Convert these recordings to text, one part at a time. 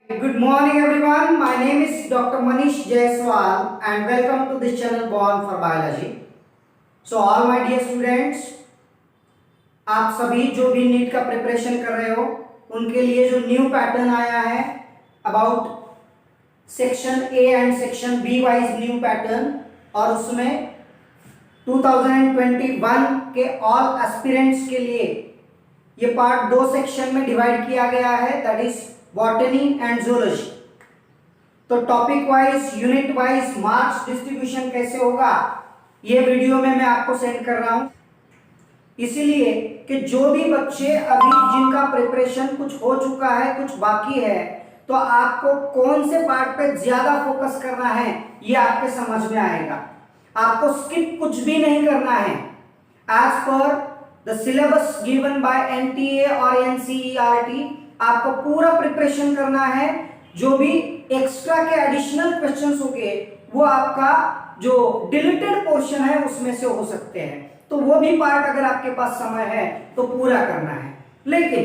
Good morning everyone. My name is Dr. Manish Jaiswal and welcome to this channel Born for Biology. So all my dear students, आप सभी जो भी NEET का preparation कर रहे हो उनके लिए जो न्यू पैटर्न आया है about section A and section be wise new pattern, और उसमें 2021 के ऑल एस्पिरेंट्स के लिए ये पार्ट दो सेक्शन में डिवाइड किया गया है, that is botany and zoology. तो topic wise unit wise marks distribution कैसे होगा ये वीडियो में मैं आपको सेंड कर रहा हूं, इसीलिए कि जो भी बच्चे अभी जिनका प्रिपरेशन कुछ हो चुका है कुछ बाकी है तो आपको कौन से पार्ट पे ज्यादा फोकस करना है ये आपके समझ में आएगा। आपको स्किप कुछ भी नहीं करना है। As per the syllabus given by NTA और एनसीईआरटी आपको पूरा प्रिपरेशन करना है। जो भी एक्स्ट्रा के एडिशनल क्वेश्चंस होंगे वो आपका जो डिलीटेड पोर्शन है उसमें से हो सकते हैं, तो वो भी पार्ट अगर आपके पास समय है तो पूरा करना है। लेकिन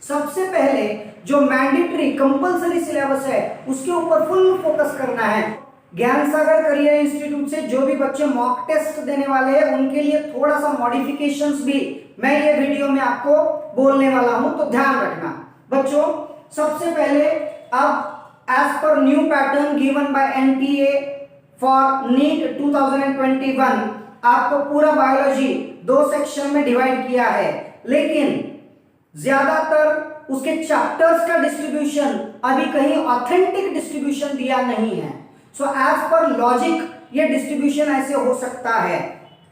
सबसे पहले जो मैंडेटरी कंपलसरी सिलेबस है उसके ऊपर फुल फोकस करना है। ज्ञान सागर करियर इंस्टीट्यूट से जो भी बच्चे मॉक टेस्ट देने वाले हैं उनके लिए थोड़ा सा मॉडिफिकेशंस भी मैं ये वीडियो में आपको बोलने वाला हूं, तो ध्यान रखना बच्चों। सबसे पहले अब as per new pattern given by NTA for NEET 2021 आपको पूरा बायोलॉजी दो सेक्शन में डिवाइड किया है, लेकिन ज्यादातर उसके चैप्टर्स का डिस्ट्रीब्यूशन अभी कहीं ऑथेंटिक डिस्ट्रीब्यूशन दिया नहीं है। सो एज पर लॉजिक ये डिस्ट्रीब्यूशन ऐसे हो सकता है,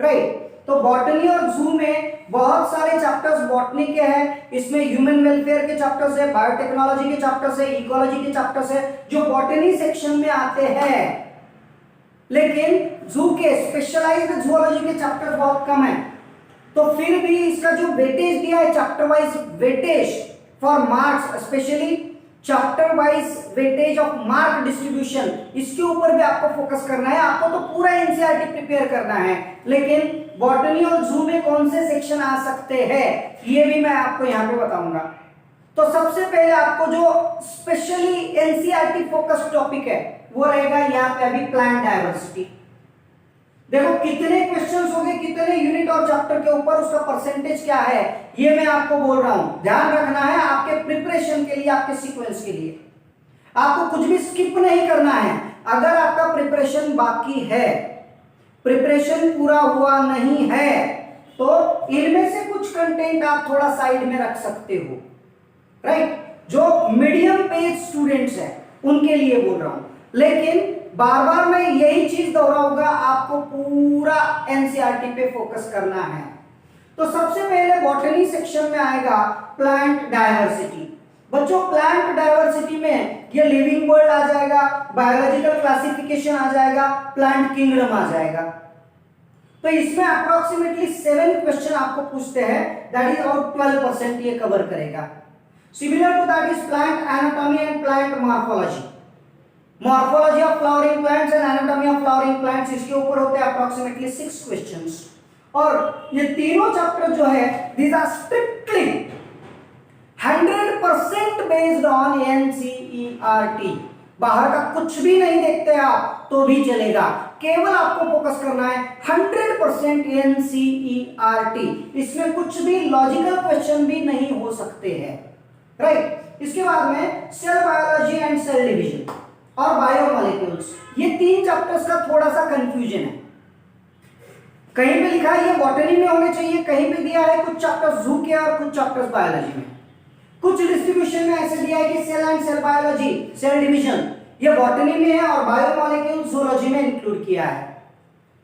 राइट। तो बॉटनी और जू में बहुत सारे चैप्टर्स बॉटनी के हैं, इसमें ह्यूमन वेलफेयर के चैप्टर्स है, बायोटेक्नोलॉजी के चैप्टर्स है, इकोलॉजी के चैप्टर्स है जो बॉटनी सेक्शन में आते हैं, लेकिन जू के स्पेशलाइज्ड जूलॉजी के चैप्टर बहुत कम है। तो फिर भी इसका जो वेटेज दिया है chapter wise weightage for marks, specially chapter wise weightage of mark distribution, इसके ऊपर भी आपको फोकस करना है। आपको तो पूरा एनसीईआरटी प्रिपेयर करना है, लेकिन बॉटनी और जू में कौन से सेक्शन आ सकते हैं ये भी मैं आपको यहाँ पे बताऊंगा। तो सबसे पहले आपको जो स्पेशली एनसीईआरटी फोकस टॉपिक है वो रहेगा यहाँ पे अभी प्लांट डायवर्सिटी। देखो कितने क्वेश्चंस होंगे, कितने यूनिट और चैप्टर के ऊपर, उसका परसेंटेज क्या है ये मैं आपको बोल रहा हूं। ध्यान रखना है आपके प्रिपरेशन के लिए, आपके सीक्वेंस के लिए आपको कुछ भी स्किप नहीं करना है। अगर आपका प्रिपरेशन बाकी है, प्रिपरेशन पूरा हुआ नहीं है, तो इनमें से कुछ कंटेंट आप थोड़ा साइड में रख सकते हो, राइट। जो मीडियम पेज स्टूडेंट्स हैं उनके लिए बोल रहा हूं, लेकिन बार बार मैं यही चीज दोहराऊंगा, आपको पूरा एनसीईआरटी पे फोकस करना है। तो सबसे पहले बॉटनी सेक्शन में आएगा प्लांट डायवर्सिटी। बच्चों प्लांट डायवर्सिटी में ये लिविंग वर्ल्ड आ जाएगा, बायोलॉजिकल क्लासिफिकेशन आ जाएगा, प्लांट किंगडम आ जाएगा। तो इसमें अप्रोक्सीमेटली 7 क्वेश्चन आपको पूछते हैं, दैट इज अबाउट 12% ये कवर करेगा। Similar to that is plant anatomy and plant morphology, morphology of flowering plants and anatomy of flowering plants, इसके ऊपर होते हैं अप्रोक्सीमेटली 6 क्वेश्चंस। और ये तीनों चैप्टर जो है these are strictly 100% based on NCERT. बाहर का कुछ भी नहीं देखते आप तो भी चलेगा, केवल आपको फोकस करना है 100% एनसीईआरटी। इसमें कुछ भी लॉजिकल क्वेश्चन भी नहीं हो सकते हैं, राइट। इसके बाद में cell biology and cell division और बायोमोलिक्यूल्स, ये 3 चैप्टर्स का थोड़ा सा कंफ्यूजन है। कहीं पे लिखा है ये बॉटनी में होने चाहिए, कहीं पे दिया है कुछ चैप्टर्स जू के और कुछ चैप्टर्स बायोलॉजी में, कुछ डिस्ट्रीब्यूशन में ऐसे दिया है कि cell and cell biology cell division ये बॉटनी में है और बायोमोलिक्यूल जूलॉजी में इंक्लूड किया है,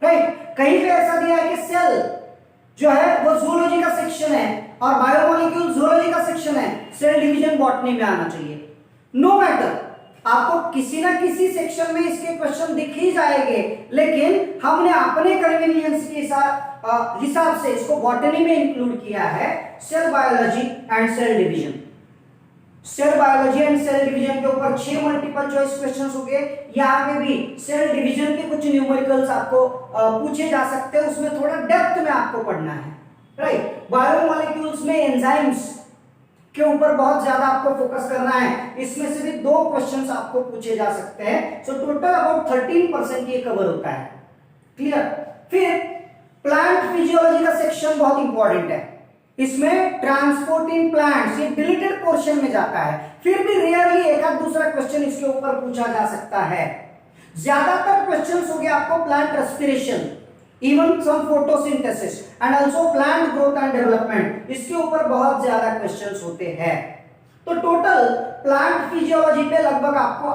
राइट। कहीं पे ऐसा दिया है कि सेल जो है वो जूलॉजी का सेक्शन है और बायोमोलिक्यूल जूलॉजी का सेक्शन है, सेल डिवीजन बॉटनी में आना चाहिए। नो मैटर, आपको किसी ना किसी सेक्शन में इसके क्वेश्चन दिख ही जाएंगे, लेकिन हमने अपने कन्वीनियंस के हिसाब से इसको बॉटनी में इंक्लूड किया है, cell biology and cell division. Cell biology and cell division के ऊपर 6 मल्टीपल चॉइस क्वेश्चंस हो गए। यहाँ पे भी सेल डिवीजन के कुछ न्यूमेरिकल्स आपको पूछे जा सकते हैं, उसमें थोड़ा डेप्थ में आपको पढ़ना है, राइट। बायोमोलिक्यूल्स में एंजाइम्स के ऊपर बहुत ज्यादा आपको फोकस करना है, इसमें से भी 2 क्वेश्चंस आपको पूछे जा सकते हैं। सो टोटल अबाउट 13% ये कवर होता है। क्लियर। फिर प्लांट फिजियोलॉजी का सेक्शन बहुत इंपॉर्टेंट है, इसमें ट्रांसपोर्ट इन प्लांट्स ये डिलीटेड पोर्शन में जाता है, फिर भी रेयरली एक आध दूसरा क्वेश्चन इसके ऊपर पूछा जा सकता है। ज्यादातर क्वेश्चंस हो गए आपको plant respiration, even some photosynthesis and also plant growth and development, इसके ऊपर बहुत ज्यादा क्वेश्चंस होते हैं। तो टोटल प्लांट फिजियोलॉजी पे लगभग आपको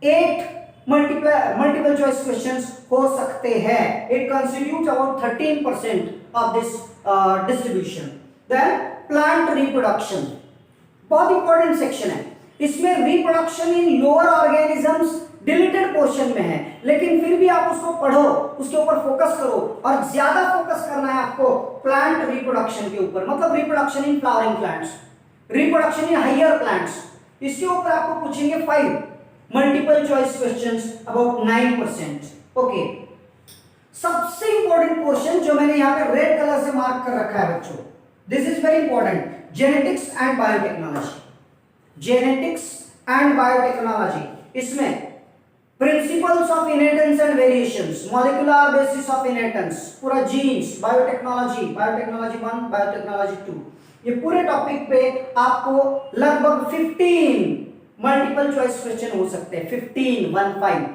8 मल्टीपल चॉइस क्वेश्चंस हो सकते हैं। It constitutes about 13% of this distribution. Then plant reproduction बहुत इंपॉर्टेंट सेक्शन है, इसमें reproduction in lower organisms deleted portion में है, लेकिन फिर भी आप उसको पढ़ो, उसके ऊपर फोकस करो, और ज्यादा फोकस करना है आपको प्लांट रिप्रोडक्शन के ऊपर, मतलब reproduction in flowering plants, reproduction in higher plants, इसके ऊपर आपको पूछेंगे 5 multiple choice questions about 9%। Okay, सबसे इंपॉर्टेंट पोर्शन जो मैंने यहां पे रेड कलर से मार्क कर रखा है बच्चों, this is very important, genetics and biotechnology. Genetics and biotechnology, इसमें principles of inheritance and variations, molecular basis of inheritance, पूरा जीन्स, बायोटेक्नोलॉजी 1, बायोटेक्नोलॉजी 2, ये पूरे टॉपिक पे आपको लगभग 15 मल्टीपल चॉइस क्वेश्चन हो सकते हैं। 15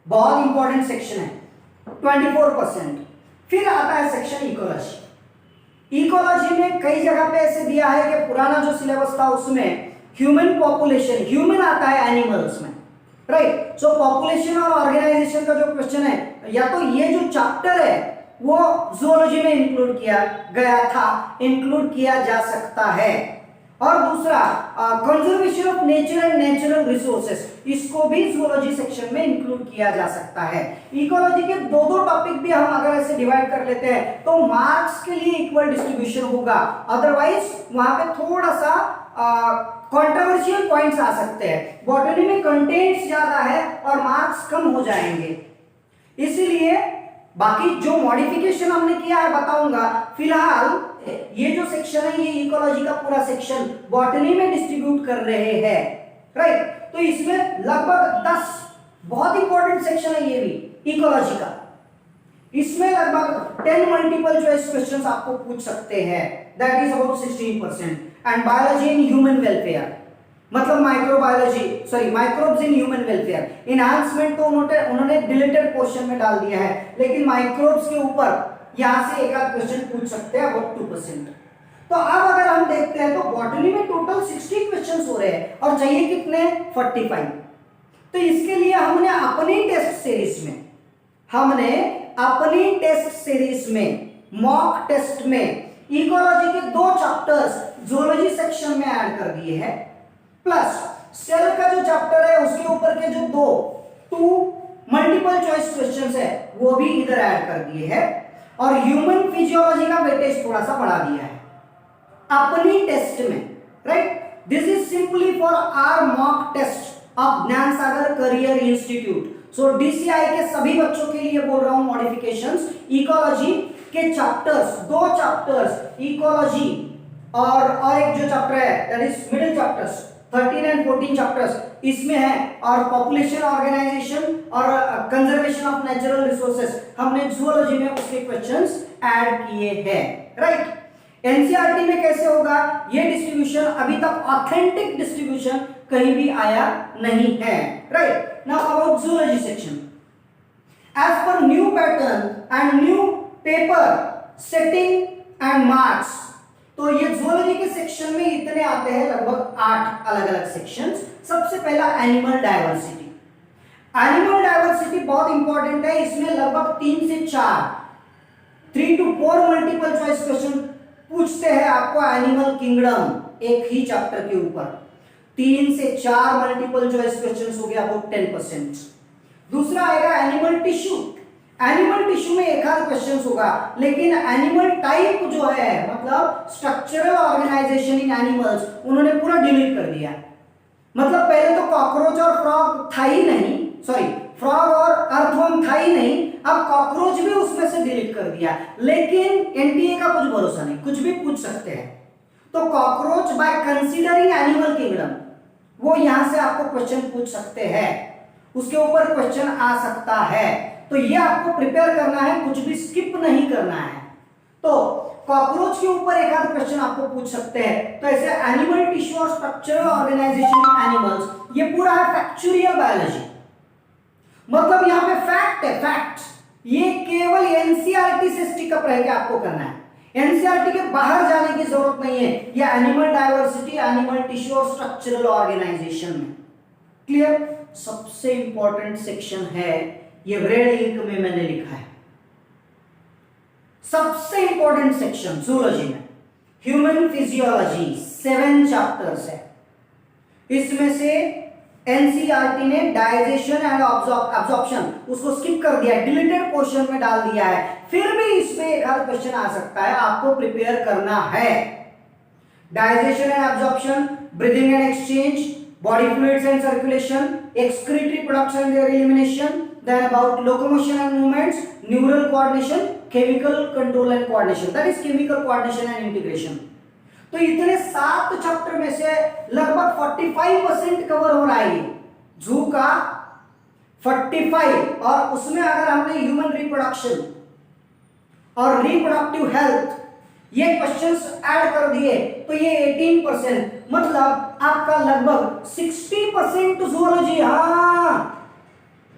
बहुत इंपॉर्टेंट सेक्शन है, 24%। फिर आता है सेक्शन इकोलॉजी। इकोलॉजी में कई जगह पे ऐसे दिया है कि पुराना जो सिलेबस था उसमें ह्यूमन पॉपुलेशन, ह्यूमन आता है एनिमल्स में, राइट। सो पॉपुलेशन और ऑर्गेनाइजेशन का जो क्वेश्चन है, या तो ये जो चैप्टर है वो जूलॉजी में इंक्लूड किया गया था, इंक्लूड किया जा सकता है, और दूसरा conservation of nature and natural resources, इसको भी जूलॉजी सेक्शन में इंक्लूड किया जा सकता है। इकोलॉजी के 2 टॉपिक भी हम अगर ऐसे डिवाइड कर लेते हैं तो मार्क्स के लिए इक्वल डिस्ट्रीब्यूशन होगा, अदरवाइज वहां पे थोड़ा सा कंट्रोवर्शियल पॉइंट्स आ सकते हैं। बॉटनी में कंटेंट्स ज्यादा है और मार्क्स कम हो जाएंगे, इसीलिए बाकी जो मॉडिफिकेशन हमने किया है बताऊंगा। फिलहाल ये जो सेक्शन है ये इकोलॉजी का पूरा सेक्शन बॉटनी में डिस्ट्रीब्यूट कर रहे हैं, राइट। तो इसमें लगभग 10 बहुत इंपॉर्टेंट सेक्शन है ये भी इकोलॉजी का, इसमें लगभग 10 मल्टीपल चॉइस क्वेश्चंस आपको पूछ सकते हैं, that is about 16%। And biology in human welfare, मतलब microbes in human welfare, enhancement तो उन्होंने डिलीटेड पोर्शन में डाल दिया है, लेकिन माइक्रोब्स के ऊपर यहां से एक आध क्वेश्चन पूछ सकते हैं, अबाउट 2%। तो अब अगर हम देखते हैं तो बॉटनी में टोटल 60 क्वेश्चंस हो रहे हैं और चाहिए कितने 45। तो इसके लिए हमने अपनी टेस्ट सीरीज में मॉक टेस्ट में इकोलॉजी के 2 चैप्टर्स जूलॉजी सेक्शन में ऐड कर दिए हैं, प्लस सेल का जो चैप्टर है उसके ऊपर के जो 2 मल्टीपल चॉइस क्वेश्चंस है वो भी इधर ऐड कर दिए हैं, और ह्यूमन फिजियोलॉजी का वेटेज थोड़ा सा बढ़ा दिया है अपनी टेस्ट में, right. This is simply for our mock test of Gyan Sagar career institute. So DCI के सभी बच्चों के लिए बोल रहा हूं मॉडिफिकेशंस, इकोलॉजी के चैप्टर्स 2 चैप्टर्स इकोलॉजी और एक जो चैप्टर है that is middle chapters 13 and 14 chapters इसमें है, और पॉपुलेशन ऑर्गेनाइजेशन और कंजर्वेशन ऑफ नेचुरल रिसोर्सेस हमने जूलॉजी में उसके क्वेश्चंस ऐड किए हैं, राइट। एनसीईआरटी में कैसे होगा ये डिस्ट्रीब्यूशन, अभी तक ऑथेंटिक डिस्ट्रीब्यूशन कहीं भी आया नहीं है, right. Now about zoology section, as per new pattern and new paper setting and marks, तो ये जूलॉजी के सेक्शन में इतने आते हैं लगभग 8 अलग अलग सेक्शंस। सबसे पहला एनिमल डाइवर्सिटी। एनिमल डाइवर्सिटी बहुत इंपॉर्टेंट है, इसमें लगभग 3 से 3 to 4 मल्टीपल चॉइस क्वेश्चन पूछते हैं आपको एनिमल किंगडम एक ही चैप्टर के ऊपर। 3 से 4 मल्टीपल चॉइस क्वेश्चंस हो गया अबाउट 10%। दूसरा आएगा एनिमल टिश्यू। एनिमल टिश्यू में एक आध क्वेश्चन होगा, लेकिन एनिमल टाइप जो है मतलब स्ट्रक्चरल ऑर्गेनाइजेशन इन एनिमल्स उन्होंने पूरा डिलीट कर दिया। मतलब पहले तो कॉकरोच और फ्रॉग था ही नहीं, फ्रॉग और अर्थवर्म था ही नहीं, अब कॉकरोच भी उसमें से डिलीट कर दिया। लेकिन एनटीए का कुछ भरोसा नहीं, कुछ भी पूछ सकते हैं। तो cockroach by considering animal kingdom, वो यहां से आपको क्वेश्चन पूछ सकते हैं, उसके ऊपर क्वेश्चन आ सकता है। तो ये आपको प्रिपेयर करना है, कुछ भी स्किप नहीं करना है। तो कॉकरोच के ऊपर एक आध क्वेश्चन आपको पूछ सकते हैं। तो ऐसे एनिमल टिश्यू और स्ट्रक्चरल ऑर्गेनाइजेशन इन एनिमल्स, ये पूरा है फैक्चुअल बायोलॉजी, मतलब यहां पे फैक्ट है, फैक्ट। ये केवल एनसीईआरटी से स्टिक अप रह के आपको करना है, एनसीईआरटी के बाहर जाने की जरूरत नहीं है। ये एनिमल डायवर्सिटी, एनिमल टिश्यू और स्ट्रक्चरल ऑर्गेनाइजेशन में क्लियर। सबसे इंपॉर्टेंट सेक्शन है, ये रेड इंक में मैंने लिखा है, सबसे इंपॉर्टेंट सेक्शन जूलॉजी में, ह्यूमन फिजियोलॉजी, 7 चैप्टर्स है। इसमें से एनसीईआरटी ने डाइजेशन एंड अब्जॉर्प्शन उसको स्किप कर दिया, डिलीटेड पोर्शन में डाल दिया है। फिर भी इसमें एक आध क्वेश्चन आ सकता है, आपको प्रिपेयर करना है। Digestion and absorption, breathing and exchange, body fluids and circulation, excretory production and their elimination, then about locomotion and movements, neural coordination, chemical control and coordination, that is chemical coordination and integration। तो इतने 7 chapter में से लगभग 45% cover हो रहा है ये जू का, 45। और उसमें अगर हमने ह्यूमन रिप्रोडक्शन और रिप्रोडक्टिव हेल्थ ये क्वेश्चंस ऐड कर दिए तो ये 18%, मतलब आपका लगभग 60% जूलॉजी, हाँ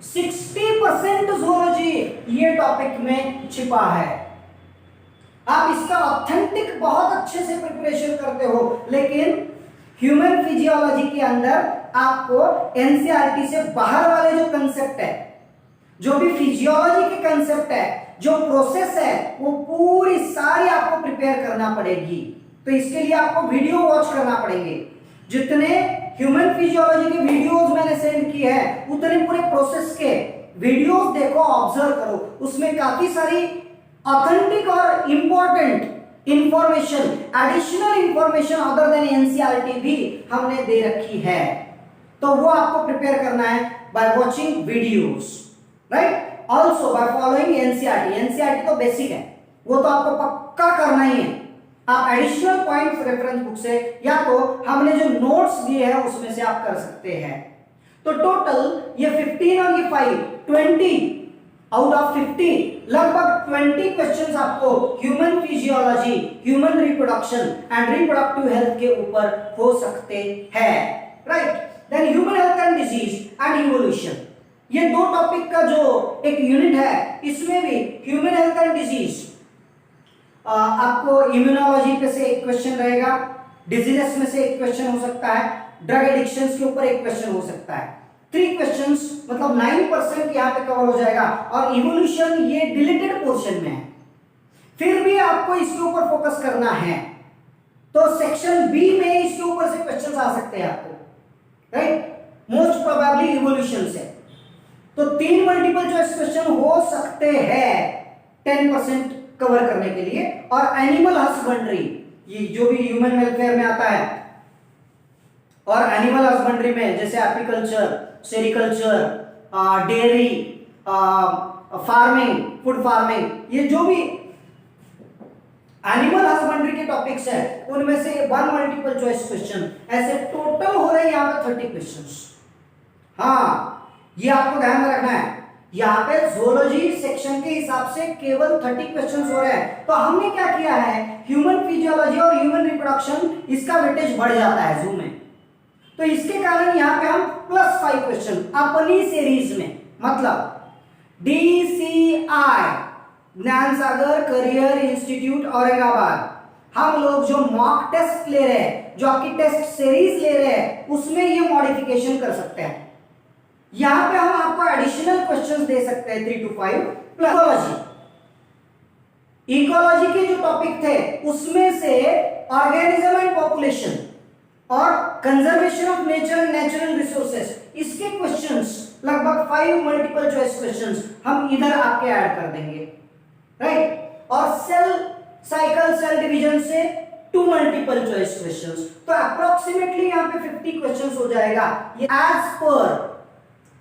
60% जूलॉजी ये टॉपिक में छिपा है। आप इसका ऑथेंटिक बहुत अच्छे से प्रिपरेशन करते हो, लेकिन ह्यूमन फिजियोलॉजी के अंदर आपको एनसीईआरटी से बाहर वाले जो कंसेप्ट है, जो भी फिजियोलॉजी के कंसेप्ट है, जो प्रोसेस है, वो पूरी सारी आपको प्रिपेयर करना पड़ेगी। तो इसके लिए आपको वीडियो वॉच करना पड़ेंगे। जितने ह्यूमन फिजियोलॉजी के वीडियोस मैंने सेंड किए हैं, उतने पूरे प्रोसेस के वीडियोस देखो, ऑब्जर्व करो, उसमें काफी सारी ऑथेंटिक और important information, additional information other than NCERT भी हमने दे रखी है। तो वो आपको प्रिपेयर करना है by watching videos, right. Also by following NCERT. NCERT तो बेसिक है, वो तो आपको पक्का करना ही है। आप एडिशनल पॉइंट्स रेफरेंस बुक से या तो हमने जो नोट्स दिए हैं उसमें से आप कर सकते हैं। तो टोटल ये 15 और ये 5, 20 आउट ऑफ 50, लगभग 20 क्वेश्चंस आपको human physiology, human reproduction and reproductive health के ऊपर हो सकते हैं, right. Then human health and disease and evolution, ये 2 टॉपिक का जो एक यूनिट है, इसमें भी ह्यूमन हेल्थ एंड डिजीज आपको इम्यूनोलॉजी पे से एक क्वेश्चन रहेगा, डिजीजेस में से एक क्वेश्चन हो सकता है, ड्रग एडिक्शंस के ऊपर एक क्वेश्चन हो सकता है। 3 क्वेश्चंस, मतलब 9% यहाँ पे कवर हो जाएगा। और इवोल्यूशन ये डिलीटेड पोर्शन में है, फिर भी आपको इसके ऊपर फोकस करना है। तो सेक्शन बी में इसके ऊपर से क्वेश्चंस आ सकते हैं आपको, राइट, मोस्ट प्रोबेबली इवोल्यूशन से। तो 3 मल्टीपल चॉइस क्वेश्चन हो सकते हैं 10% कवर करने के लिए। और एनिमल हस्बेंड्री, ये जो भी ह्यूमन वेलफेयर में आता है, और एनिमल हस्बेंड्री में जैसे apiculture, sericulture, dairy, farming, food farming, ये जो भी एनिमल हस्बेंड्री के टॉपिक्स हैं, उनमें से 1 मल्टीपल चॉइस क्वेश्चन, ऐसे टोटल हो रहे हैं यहाँ पे 30 क्वेश्चंस। हाँ, ये आपको ध्यान में रखना है, यहाँ पे ज़ूलॉजी सेक्शन के हिसाब से केवल 30 क्वेश्चंस हो रहे हैं। तो हमने क्या किया है, ह्यूमन फिजियोलॉजी और ह्यूमन रिप्रोडक्शन, इसका वेटेज बढ़ जाता है जू में, तो इसके कारण यहाँ पे हम +5 क्वेश्चन अपनी सीरीज में, मतलब DCI Gyan Sagar career institute Aurangabad, हम लोग जो मॉक टेस्ट ले रहे हैं, जो आपकी टेस्ट सीरीज ले रहे हैं, उसमें ये मॉडिफिकेशन कर सकते हैं। यहां पे हम आपको एडिशनल क्वेश्चंस दे सकते हैं 3 to 5 प्लस इकोलॉजी के जो टॉपिक थे उसमें से ऑर्गेनिज्म एंड पॉपुलेशन और conservation of nature and natural resources, इसके क्वेश्चंस लगभग 5 मल्टीपल चॉइस क्वेश्चंस हम इधर आपके ऐड कर देंगे, राइट। और सेल साइकिल, सेल डिवीजन से 2 मल्टीपल चॉइस क्वेश्चंस, तो अप्रोक्सीमेटली यहां पे 50 क्वेश्चंस हो जाएगा। ये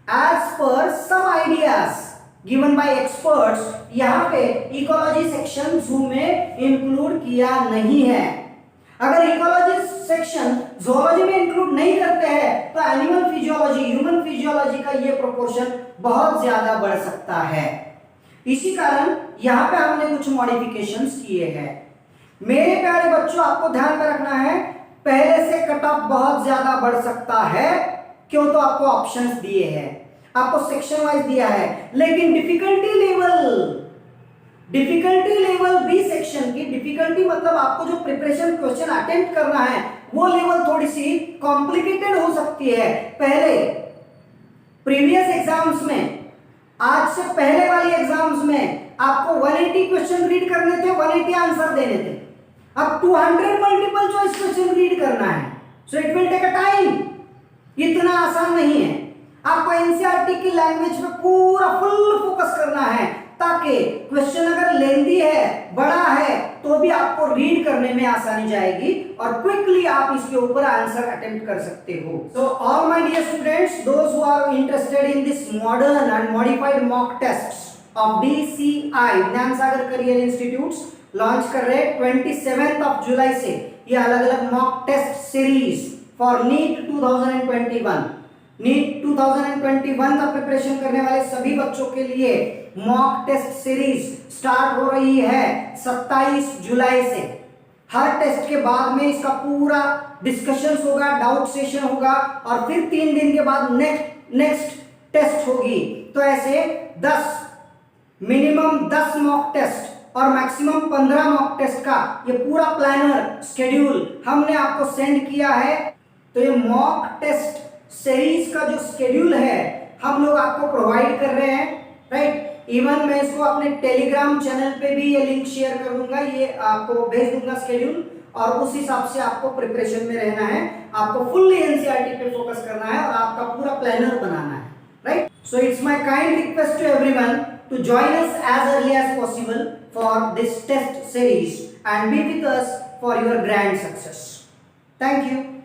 as per some ideas given by experts, यहाँ पे इकोलॉजी सेक्शन जू में इंक्लूड किया नहीं है। अगर इकोलॉजी सेक्शन जोलॉजी में इंक्लूड नहीं करते हैं तो एनिमल फिजियोलॉजी, ह्यूमन फिजियोलॉजी का ये प्रोपोर्शन बहुत ज्यादा बढ़ सकता है। इसी कारण यहां पे हमने कुछ मॉडिफिकेशंस किए हैं। मेरे प्यारे बच्चों, आपको ध्यान में रखना है, पहले से कट ऑफ बहुत ज्यादा बढ़ सकता है। क्यों? तो आपको ऑप्शंस दिए हैं, आपको सेक्शन वाइज दिया है, लेकिन डिफिकल्टी लेवल बी सेक्शन की डिफिकल्टी मतलब आपको जो प्रिपरेशन क्वेश्चन अटेम्प्ट करना है वो लेवल थोड़ी सी कॉम्प्लिकेटेड हो सकती है। पहले प्रीवियस एग्जाम्स में, आज से पहले वाली एग्जाम्स में आपको 180 क्वेश्चन रीड करने थे, 180 आंसर देने थे। अब 200 मल्टीपल चॉइस क्वेश्चन रीड करना है, so it will take a time. इतना आसान नहीं है। आपको एनसीईआरटी की लैंग्वेज पे पूरा फुल फोकस करना है, ताकि क्वेश्चन अगर लेंदी है, बड़ा है, तो भी आपको रीड करने में आसानी जाएगी और क्विकली आप इसके ऊपर आंसर अटेम्प्ट कर सकते हो। So all my dear students, those who are interested in this modern and modified mock tests of DCI Gyan Sagar career institutes launch कर रहे हैं 27 जुलाई से ये अलग अलग mock test series for NEET 2021। NEET 2021 का प्रिपरेशन करने वाले सभी बच्चों के लिए मॉक टेस्ट सीरीज स्टार्ट हो रही है 27 जुलाई से। हर टेस्ट के बाद में इसका पूरा डिस्कशन होगा, डाउट सेशन होगा और फिर 3 दिन के बाद नेक्स्ट टेस्ट होगी। तो ऐसे 10 मिनिमम 10 मॉक टेस्ट और मैक्सिमम 15 मॉक टेस्ट का ये पूरा प्लानर शेड्यूल हमने आपको सेंड किया है। तो ये मॉक टेस्ट सीरीज का जो शेड्यूल है हम लोग आपको प्रोवाइड कर रहे हैं, राइट। इवन मैं इसको अपने टेलीग्राम चैनल पे भी ये लिंक शेयर कर दूंगा, ये आपको भेज दूंगा शेड्यूल, और उस हिसाब से आपको प्रिपरेशन में रहना है। आपको फुल्ली एनसीईआरटी पे फोकस करना है और आपका पूरा प्लानर बनाना है, right. So it's my kind request to everyone to join us as early as possible for this test series and be with us for your grand success. Thank you.